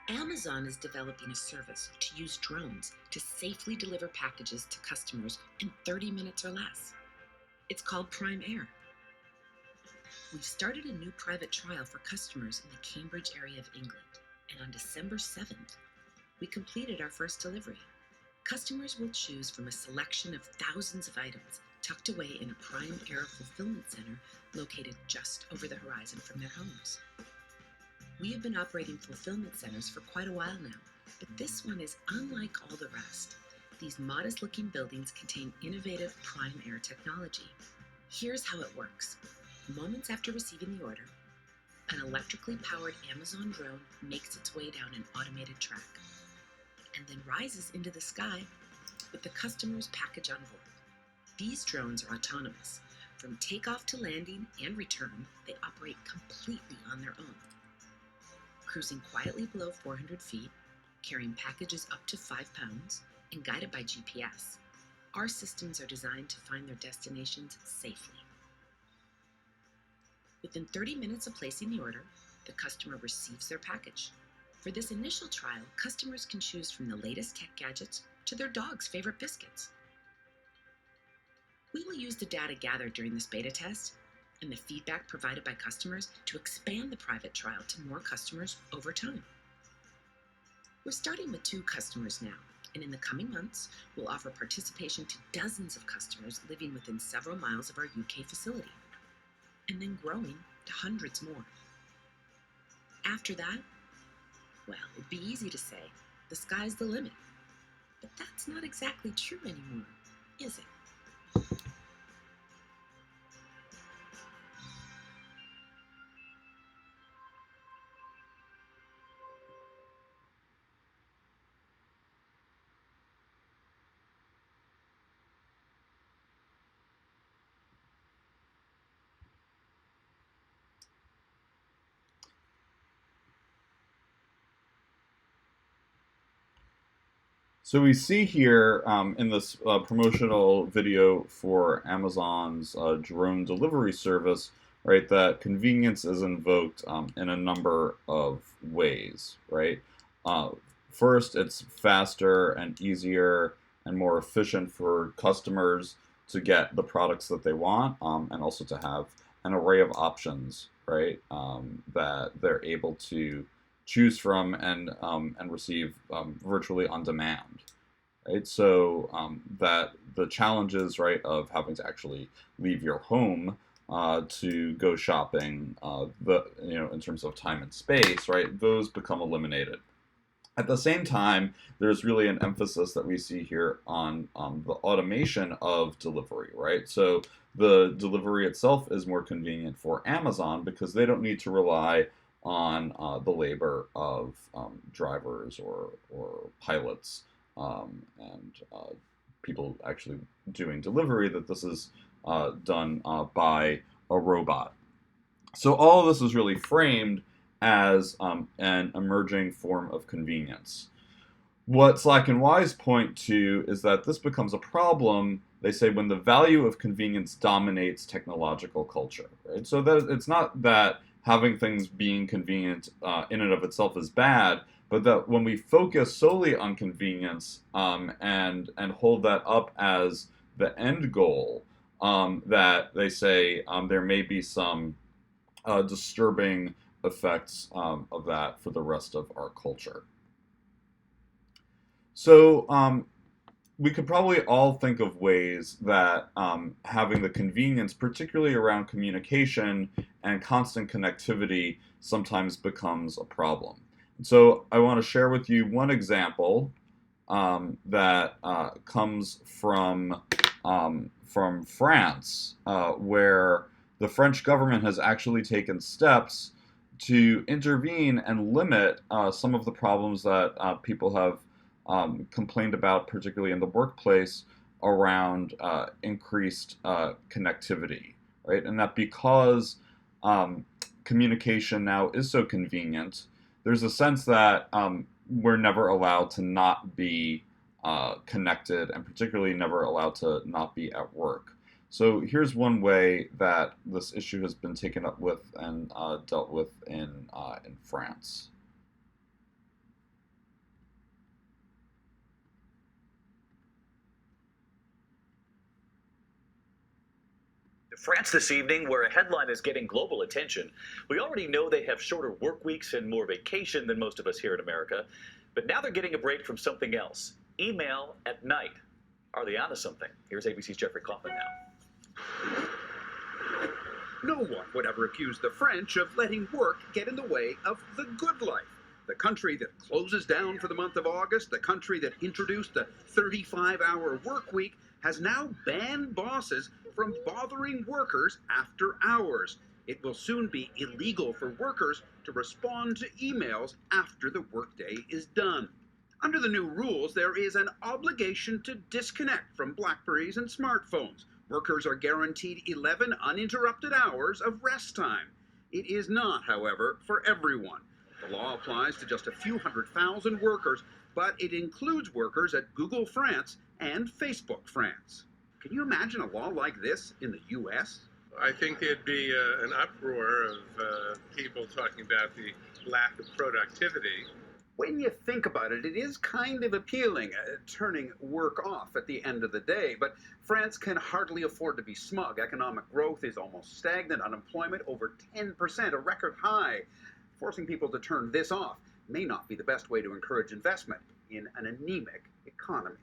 Amazon is developing a service to use drones to safely deliver packages to customers in 30 minutes or less. It's called Prime Air. We've started a new private trial for customers in the Cambridge area of England, and on December 7th, we completed our first delivery. Customers will choose from a selection of thousands of items tucked away in a Prime Air fulfillment center located just over the horizon from their homes. We have been operating fulfillment centers for quite a while now, but this one is unlike all the rest. These modest-looking buildings contain innovative Prime Air technology. Here's how it works. Moments after receiving the order, an electrically powered Amazon drone makes its way down an automated track and then rises into the sky with the customer's package on board. These drones are autonomous. From takeoff to landing and return, they operate completely on their own. Cruising quietly below 400 feet, carrying packages up to 5 pounds, and guided by GPS, our systems are designed to find their destinations safely. Within 30 minutes of placing the order, the customer receives their package. For this initial trial, customers can choose from the latest tech gadgets to their dog's favorite biscuits. We will use the data gathered during this beta test and the feedback provided by customers to expand the private trial to more customers over time. We're starting with 2 customers now, and in the coming months, we'll offer participation to dozens of customers living within several miles of our UK facility, and then growing to hundreds more. After that, well, it'd be easy to say, the sky's the limit. But that's not exactly true anymore, is it? So we see here in this promotional video for Amazon's drone delivery service, right, that convenience is invoked in a number of ways, right? Uh, First, it's faster and easier and more efficient for customers to get the products that they want, and also to have an array of options, right, that they're able to choose from and receive virtually on demand, right? So that the challenges, right, of having to actually leave your home to go shopping, in terms of time and space, right, those become eliminated. At the same time, there's really an emphasis that we see here on the automation of delivery, right? So the delivery itself is more convenient for Amazon because they don't need to rely on the labor of drivers or pilots and people actually doing delivery, that this is done by a robot. So all of this is really framed as an emerging form of convenience. What Slack and Wise point to is that this becomes a problem, they say, when the value of convenience dominates technological culture. Right? So that it's not that having things being convenient in and of itself is bad, but that when we focus solely on convenience and hold that up as the end goal, that they say there may be some disturbing effects of that for the rest of our culture. So we could probably all think of ways that having the convenience, particularly around communication and constant connectivity, sometimes becomes a problem. So I want to share with you one example that comes from France, where the French government has actually taken steps to intervene and limit some of the problems that people have complained about, particularly in the workplace, around increased connectivity, right? And that because communication now is so convenient, there's a sense that we're never allowed to not be connected, and particularly never allowed to not be at work. So here's one way that this issue has been taken up with and dealt with in France. France this evening, where a headline is getting global attention. We already know they have shorter work weeks and more vacation than most of us here in America, but now they're getting a break from something else: email at night. Are they onto something? Here's ABC's Jeffrey Kaufman now. No one would ever accuse the French of letting work get in the way of the good life. The country that closes down for the month of August, the country that introduced the 35-hour work week, has now banned bosses from bothering workers after hours. It will soon be illegal for workers to respond to emails after the workday is done. Under the new rules, there is an obligation to disconnect from BlackBerries and smartphones. Workers are guaranteed 11 uninterrupted hours of rest time. It is not, however, for everyone. The law applies to just a few 100,000 workers, but it includes workers at Google France and Facebook France. Can you imagine a law like this in the U.S.? I think there'd be an uproar of people talking about the lack of productivity. When you think about it, it is kind of appealing, turning work off at the end of the day. But France can hardly afford to be smug. Economic growth is almost stagnant, unemployment over 10%, a record high. Forcing people to turn this off may not be the best way to encourage investment in an anemic economy.